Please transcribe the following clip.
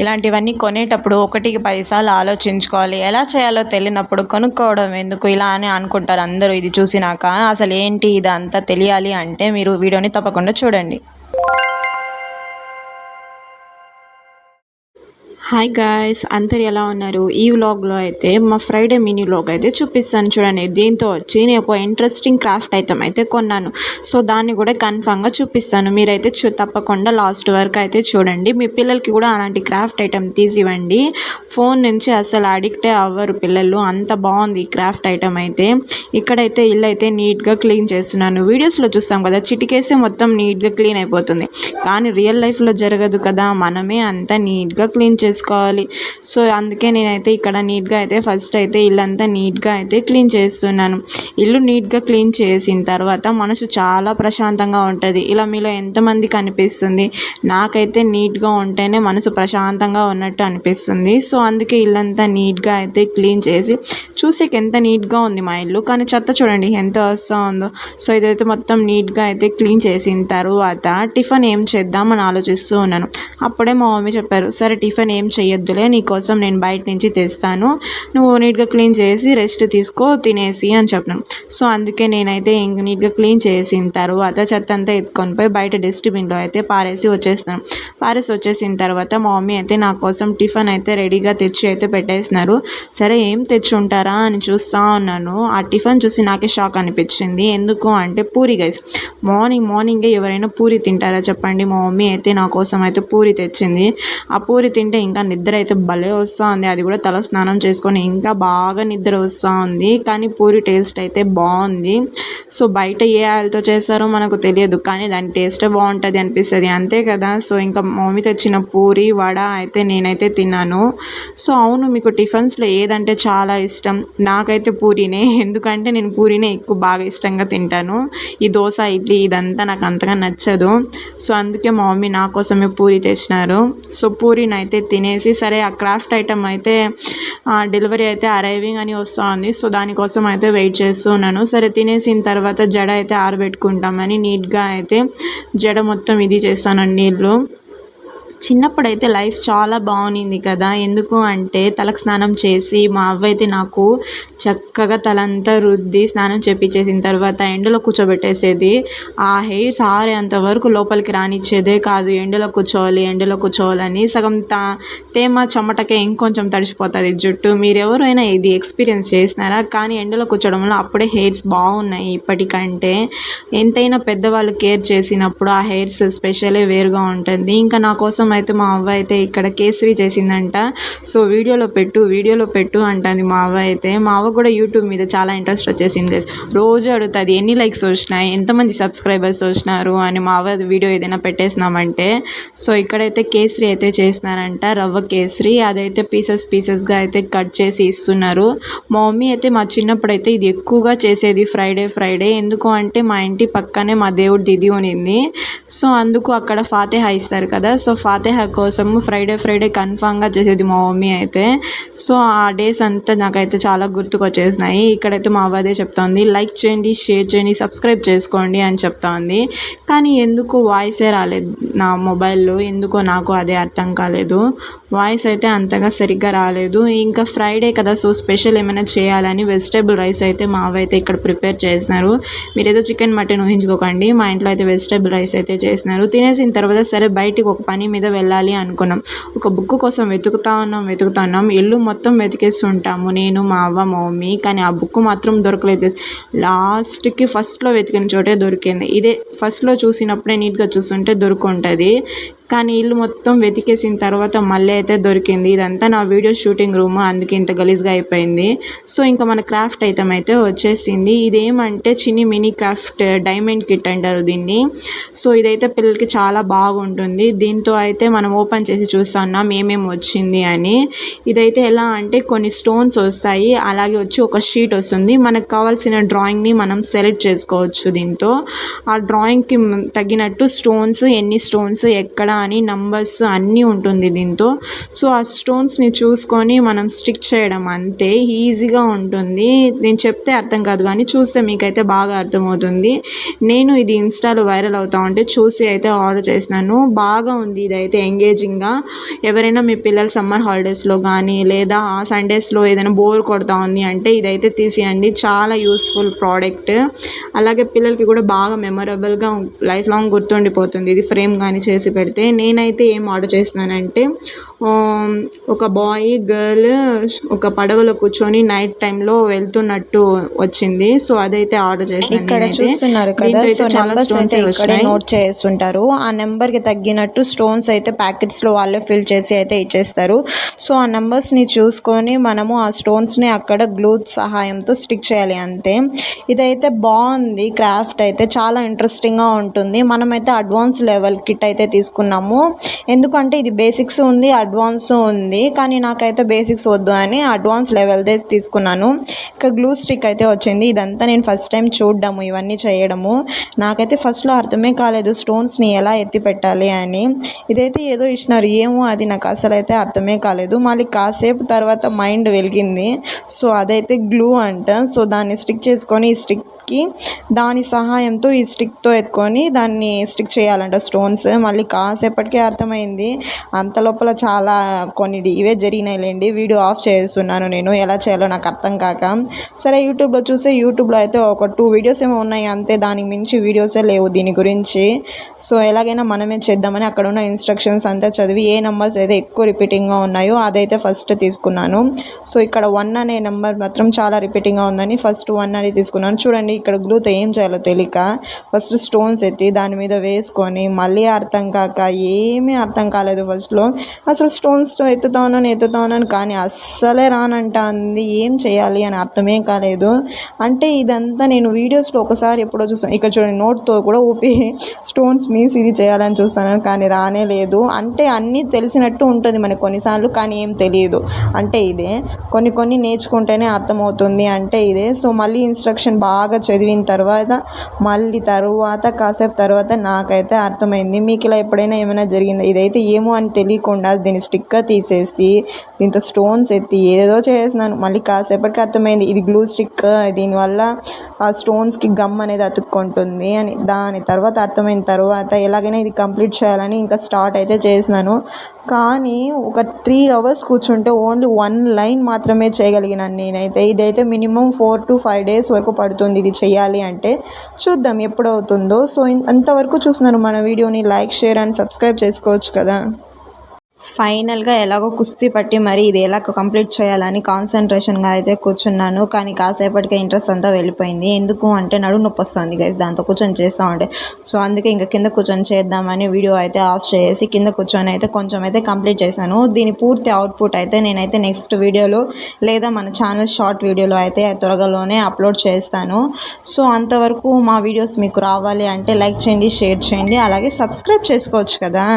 ఇలాంటివన్నీ కొనేటప్పుడు ఒకటికి 10 సార్లు ఆలోచించుకోవాలి. ఎలా చేయాలో తెలియనప్పుడు కొనుక్కోవడం ఎందుకు ఇలా అని అనుకుంటారు అందరూ ఇది చూసినాక. అసలు ఏంటి ఇదంతా తెలియాలి అంటే మీరు వీడియోని తప్పకుండా చూడండి. హాయ్ గాయ్స్, అందరు ఎలా ఉన్నారు? ఈ వ్లాగ్లో అయితే మా ఫ్రైడే మినీ వ్లాగ్ అయితే చూపిస్తాను చూడండి. దీంతో వచ్చి నేను ఒక ఇంట్రెస్టింగ్ క్రాఫ్ట్ ఐటమ్ అయితే కొన్నాను. సో దాన్ని కూడా కన్ఫామ్గా చూపిస్తాను. మీరైతే తప్పకుండా లాస్ట్ వరకు అయితే చూడండి. మీ పిల్లలకి కూడా అలాంటి క్రాఫ్ట్ ఐటమ్ తీసివ్వండి. ఫోన్ నుంచి అసలు అడిక్టే అవ్వరు పిల్లలు, అంత బాగుంది ఈ క్రాఫ్ట్ ఐటమ్ అయితే. ఇక్కడైతే ఇల్లు అయితే నీట్గా క్లీన్ చేస్తున్నాను. వీడియోస్లో చూస్తాం కదా, చిటికేస్తే మొత్తం నీట్గా క్లీన్ అయిపోతుంది. కానీ రియల్ లైఫ్లో జరగదు కదా, మనమే అంతా నీట్గా క్లీన్ చేసుకోవాలి. సో అందుకే నేనైతే ఇక్కడ నీట్గా అయితే ఫస్ట్ అయితే ఇల్లంతా నీట్గా అయితే క్లీన్ చేస్తున్నాను. ఇల్లు నీట్గా క్లీన్ చేసిన తర్వాత మనసు చాలా ప్రశాంతంగా ఉంటుంది. ఇలా మీలో ఎంతమందికి అనిపిస్తుంది? నాకైతే నీట్గా ఉంటేనే మనసు ప్రశాంతంగా ఉన్నట్టు అనిపిస్తుంది. సో అందుకే ఇల్లంతా నీట్గా అయితే క్లీన్ చేసి, చూసేకి ఎంత నీట్గా ఉంది మా ఇల్లు, కానీ చెత్త చూడండి ఎంత వస్తూ ఉందో. సో ఇదైతే మొత్తం నీట్గా అయితే క్లీన్ చేసిన తర్వాత టిఫిన్ ఏం చేద్దామని ఆలోచిస్తూ ఉన్నాను. అప్పుడే మా మమ్మీ చెప్పారు, సరే టిఫిన్ ఏం చెయ్యొద్దులే, నీకోసం నేను బయట నుంచి తెస్తాను, నువ్వు నీట్గా క్లీన్ చేసి రెస్ట్ తీసుకో, తినేసి అని చెప్పాను. సో అందుకే నేనైతే ఇంక నీట్గా క్లీన్ చేసిన తర్వాత చెత్త అంతా ఎత్తుకొని పోయి బయట డస్ట్బిన్లో అయితే పారేసి వచ్చేసిన తర్వాత మా మమ్మీ అయితే నా కోసం టిఫిన్ అయితే రెడీగా తెచ్చి అయితే పెట్టేసినారు. సరే ఏం తెచ్చి ఉంటారా అని చూస్తూ ఉన్నాను. ఆ టిఫిన్ చూసి నాకే షాక్ అనిపించింది. ఎందుకు అంటే పూరి గైస్. మార్నింగే ఎవరైనా పూరి తింటారా చెప్పండి? మా మమ్మీ అయితే నా కోసం అయితే పూరి తెచ్చింది. ఆ పూరి తింటే ఇంకా నిద్ర అయితే భలే వస్తూ ఉంది. అది కూడా తల స్నానం చేసుకొని ఇంకా బాగా నిద్ర వస్తూ ఉంది. కానీ పూరి టేస్ట్ అయితే బాగుంది. సో బయట ఏ ఆయిల్తో చేస్తారో మనకు తెలియదు, కానీ దాని టేస్టే బాగుంటుంది అనిపిస్తుంది, అంతే కదా. సో ఇంకా మమ్మీ తెచ్చిన పూరి వడ అయితే నేనైతే తిన్నాను. సో అవును, మీకు టిఫిన్స్లో ఏదంటే చాలా ఇష్టం? నాకైతే పూరీనే, ఎందుకంటే నేను పూరీనే ఎక్కువ బాగా ఇష్టంగా తింటాను. ఈ దోశ ఇడ్లీ ఇదంతా నాకు అంతగా నచ్చదు. సో అందుకే మా మమ్మీ నా కోసమే పూరి తెచ్చినారు. సో పూరీని అయితే తినేసి, సరే ఆ క్రాఫ్ట్ ఐటమ్ అయితే డెలివరీ అయితే అరైవింగ్ అని వస్తూ ఉంది. సో దానికోసం అయితే వెయిట్ చేస్తూ ఉన్నాను. సరే తినేసిన తర్వాత జడ అయితే ఆరబెట్టుకుంటామని నీట్గా అయితే జడ మొత్తం ఇది చేస్తాను నీళ్ళు. చిన్నప్పుడైతే లైఫ్ చాలా బాగుంది కదా, ఎందుకు అంటే తలకు స్నానం చేసి మా అవ్వ అయితే నాకు చక్కగా తలంతా రుద్ది స్నానం చేపించేసిన తర్వాత ఎండలో కూర్చోబెట్టేసేది. ఆ హెయిర్స్ ఆరేంత వరకు లోపలికి రానిచ్చేదే కాదు. ఎండలో కూర్చోవాలని సగం తేమ చెమటకే ఇంకొంచెం తడిసిపోతుంది జుట్టు. మీరెవరైనా ఇది ఎక్స్పీరియన్స్ చేసినారా? కానీ ఎండలో కూర్చోవడం వల్ల అప్పుడే హెయిర్స్ బాగున్నాయి ఇప్పటికంటే. ఎంతైనా పెద్దవాళ్ళు కేర్ చేసినప్పుడు ఆ హెయిర్స్ స్పెషలే వేరుగా ఉంటుంది. ఇంకా నా కోసం అయితే మా అవ్వ అయితే ఇక్కడ కేసరి చేసిందంట. సో వీడియోలో పెట్టు అంటుంది మా అవ్వ అయితే. మా అవ్వ కూడా యూట్యూబ్ మీద చాలా ఇంట్రెస్ట్ వచ్చేసింది. రోజు అడుగుతుంది ఎన్ని లైక్స్ వచ్చినాయి, ఎంతమంది సబ్స్క్రైబర్స్ వచ్చినారు అని. మా అవ్వ వీడియో ఏదైనా పెట్టేసినామంటే. సో ఇక్కడైతే కేసరి అయితే చేసినారంట, రవ్వ కేసరి. అదైతే పీసెస్గా అయితే కట్ చేసి ఇస్తున్నారు. మా మమ్మీ అయితే మా చిన్నప్పుడు అయితే ఇది ఎక్కువగా చేసేది ఫ్రైడే. ఎందుకు అంటే మా ఇంటి పక్కనే మా దేవుడి దిది ఉనింది. సో అందుకు అక్కడ ఫాతిహా ఇస్తారు కదా, సో ఫాతిహా కోసం ఫ్రైడే కన్ఫామ్గా చేసేది మా మమ్మీ అయితే. సో ఆ డేస్ అంతా నాకైతే చాలా గుర్తుకొచ్చేసినాయి. ఇక్కడైతే మా అవ్వదే చెప్తోంది, లైక్ చేయండి, షేర్ చేయండి, సబ్స్క్రైబ్ చేసుకోండి అని చెప్తోంది. కానీ ఎందుకు వాయిసే రాలేదు నా మొబైల్లో, ఎందుకో నాకు అదే అర్థం కాలేదు. వాయిస్ అయితే అంతగా సరిగ్గా రాలేదు. ఇంకా ఫ్రైడే కదా, సో స్పెషల్ ఏమైనా చేయాలని వెజిటేబుల్ రైస్ అయితే మా అవ్వ అయితే ఇక్కడ ప్రిపేర్ చేసినారు. మీరు ఏదో చికెన్ మటన్ ఊహించుకోకండి, మా ఇంట్లో అయితే వెజిటేబుల్ రైస్ అయితే చేసినారు. తినేసిన తర్వాత సరే బయటికి ఒక పని మీద వెళ్ళాలి అనుకున్నాం. ఒక బుక్ కోసం వెతుకుతా ఉన్నాం. ఇల్లు మొత్తం వెతికేస్తుంటాము నేను, మా అవ్వ, మా మమ్మీ. కానీ ఆ బుక్ మాత్రం దొరకలేదు. లాస్ట్కి ఫస్ట్లో వెతికిన చోటే దొరికింది. ఇదే ఫస్ట్లో చూసినప్పుడే నీట్గా చూస్తుంటే దొరుకుంటుంది. కానీ ఇల్లు మొత్తం వెతికేసిన తర్వాత మళ్ళీ అయితే దొరికింది. ఇదంతా నా వీడియో షూటింగ్ రూమ్, అందుకే ఇంత గలీజ్గా అయిపోయింది. సో ఇంకా మన క్రాఫ్ట్ ఐటమ్ అయితే వచ్చేసింది. ఇదేమంటే చిన్ని మినీ క్రాఫ్ట్ డైమండ్ కిట్ అంటారు దీన్ని. సో ఇదైతే పిల్లలకి చాలా బాగుంటుంది. దీంతో అయితే మనం ఓపెన్ చేసి చూస్తున్నాం ఏమేమి వచ్చింది అని. ఇదైతే ఎలా అంటే కొన్ని స్టోన్స్ వస్తాయి, అలాగే వచ్చి ఒక షీట్ వస్తుంది. మనకు కావాల్సిన డ్రాయింగ్ని మనం సెలెక్ట్ చేసుకోవచ్చు దీంతో. ఆ డ్రాయింగ్కి తగినట్టు స్టోన్స్, ఎన్ని స్టోన్స్ ఎక్కడ అని నంబర్స్ అన్నీ ఉంటుంది దీంతో. సో ఆ స్టోన్స్ని చూసుకొని మనం స్టిక్ చేయడం అంతే, ఈజీగా ఉంటుంది. నేను చెప్తే అర్థం కాదు కానీ చూస్తే మీకైతే బాగా అర్థమవుతుంది. నేను ఇది ఇన్స్టాలో వైరల్ అవుతా ఉంటే చూసి అయితే ఆర్డర్ చేసినాను. బాగా ఉంది ఇదైతే ఎంగేజింగ్గా. ఎవరైనా మీ పిల్లలు సమ్మర్ హాలిడేస్లో కానీ లేదా సండేస్లో ఏదైనా బోర్ కొడతా ఉంది అంటే ఇదైతే తీసేయండి. చాలా యూస్ఫుల్ ప్రోడక్ట్. అలాగే పిల్లలకి కూడా బాగా మెమొరబుల్గా లైఫ్ లాంగ్ గుర్తుండిపోతుంది ఇది ఫ్రేమ్ కానీ చేసి పెడితే. నేనైతే ఏం ఆర్డర్ చేసినానంటే ఒక బాయ్ గర్ల్ ఒక పడవలో కూర్చొని నైట్ టైంలో వెళ్తున్నట్టు వచ్చింది. సో అదైతే ఆర్డర్ చేసినాను. ఇక్కడ చూస్తున్నారు కదా, సో నెంబర్స్ అయితే ఇక్కడే నోట్ చేస్తుంటారు. ఆ నెంబర్కి తగ్గినట్టు స్టోన్స్ అయితే ప్యాకెట్స్లో వాళ్ళే ఫిల్ చేసి అయితే ఇచ్చేస్తారు. సో ఆ నెంబర్స్ని చూసుకొని మనము ఆ స్టోన్స్ని అక్కడ గ్లూ సహాయంతో స్టిక్ చేయాలి అంతే. ఇదైతే బాగుంది క్రాఫ్ట్ అయితే, చాలా ఇంట్రెస్టింగ్గా ఉంటుంది. మనమైతే అడ్వాన్స్ లెవెల్ కిట్ అయితే తీసుకున్నాము, ఎందుకంటే ఇది బేసిక్స్ ఉంది అడ్వాన్స్ ఉంది, కానీ నాకైతే బేసిక్స్ వద్దు అని అడ్వాన్స్ లెవెల్దే తీసుకున్నాను. ఇక గ్లూ స్టిక్ అయితే వచ్చింది. ఇదంతా నేను ఫస్ట్ టైం చూడడము, ఇవన్నీ చేయడము. నాకైతే ఫస్ట్లో అర్థమే కాలేదు స్టోన్స్ని ఎలా ఎత్తి పెట్టాలి అని. ఇదైతే ఏదో ఇచ్చినారు, ఏమో అది నాకు అసలు అయితే అర్థమే కాలేదు. మళ్ళీ కాసేపు తర్వాత మైండ్ వెలిగింది. సో అదైతే గ్లూ అంట. సో దాన్ని స్టిక్ చేసుకొని ఈ స్టిక్కి దాని సహాయంతో ఈ స్టిక్తో ఎత్తుకొని దాన్ని స్టిక్ చేయాలంట స్టోన్స్. మళ్ళీ కాసేపటికే అర్థమైంది. అంత లోపల చాలా కొన్ని ఇవే జరిగినాయిలేండి. వీడియో ఆఫ్ చేస్తున్నాను నేను, ఎలా చేయాలో నాకు అర్థం కాక. సరే యూట్యూబ్లో చూస్తే యూట్యూబ్లో అయితే ఒక 2 వీడియోస్ ఏమో ఉన్నాయి అంతే, దానికి మించి వీడియోసే లేవు దీని గురించి. సో ఎలాగైనా మనమే చేద్దామని అక్కడ ఉన్న ఇన్స్ట్రక్షన్స్ అంతా చదివి ఏ నెంబర్స్ అయితే ఎక్కువ రిపీటింగ్గా ఉన్నాయో అదైతే ఫస్ట్ తీసుకున్నాను. సో ఇక్కడ 1 అనే నెంబర్ మాత్రం చాలా రిపీటింగ్గా ఉందని ఫస్ట్ 1 అని తీసుకున్నాను. చూడండి ఇక్కడ గ్లూతో ఏం చేయాలో తెలియక ఫస్ట్ స్టోన్స్ ఎత్తి దాని మీద వేసుకొని మళ్ళీ అర్థం కాక ఏమీ అర్థం కాలేదు ఫస్ట్లో. అసలు స్టోన్స్ ఎత్తుతాను కానీ అస్సలే రానంటుంది. ఏం చేయాలి అని అర్థమే కాలేదు. అంటే ఇదంతా నేను వీడియోస్లో ఒకసారి ఎప్పుడో చూసాను. ఇక్కడ చూడండి నోట్తో కూడా ఊపి స్టోన్స్ని ఇది చేయాలని చూస్తాను కానీ రానే లేదు. అంటే అన్నీ తెలిసినట్టు ఉంటుంది మనకు కొన్నిసార్లు, కానీ ఏం తెలియదు. అంటే ఇదే కొన్ని నేర్చుకుంటేనే అర్థమవుతుంది అంటే ఇదే. సో మళ్ళీ ఇన్స్ట్రక్షన్ బాగా చదివిన తర్వాత కాసేపు తర్వాత నాకైతే అర్థమైంది. మీకు ఇలా ఎప్పుడైనా ఏమైనా జరిగిందా? ఇదైతే ఏమో అని తెలియకుండా దీని స్టిక్కర్ తీసేసి దీంతో స్టోన్స్ ఎత్తి ఏదో చేసినాను. మళ్ళీ కాసేపటికి అర్థమైంది ఇది గ్లూ స్టిక్, దీనివల్ల ఆ స్టోన్స్కి గమ్ అనేది అతుక్కుంటుంది అని. దాని తర్వాత అర్థమైన తర్వాత ఎలాగైనా ఇది కంప్లీట్ చేయాలని ఇంకా స్టార్ట్ అయితే చేసినాను. కానీ ఒక 3 అవర్స్ కూర్చుంటే ఓన్లీ 1 లైన్ మాత్రమే చేయగలిగినాను నేనైతే. ఇదైతే మినిమం 4 to 5 days వరకు పడుతుంది ఇది చేయాలి అంటే. చూద్దాం ఎప్పుడవుతుందో. సో అంతవరకు చూస్తున్నారు మన వీడియోని లైక్, షేర్ అండ్ సబ్స్క్రైబ్ చేసుకోవచ్చు కదా. ఫైనల్గా ఎలాగో కుస్తీ పట్టి మరి ఇది ఎలా కంప్లీట్ చేయాలని కాన్సన్ట్రేషన్గా అయితే కూర్చున్నాను. కానీ కాసేపటికే ఇంట్రెస్ట్ అంతా వెళ్ళిపోయింది. ఎందుకు అంటే నడుము నొప్పి వస్తుంది గైస్ దాంతో కూర్చొని చేస్తూ ఉంటే. సో అందుకే ఇంకా కింద కూర్చొని చేద్దామని వీడియో అయితే ఆఫ్ చేసి కింద కూర్చొని అయితే కొంచెం అయితే కంప్లీట్ చేశాను. దీని పూర్తి అవుట్పుట్ అయితే నేనైతే నెక్స్ట్ వీడియోలో లేదా మన ఛానల్ షార్ట్ వీడియోలో అయితే త్వరగాలోనే అప్లోడ్ చేస్తాను. సో అంతవరకు మా వీడియోస్ మీకు రావాలి అంటే లైక్ చేయండి, షేర్ చేయండి, అలాగే సబ్స్క్రైబ్ చేసుకోవచ్చు కదా.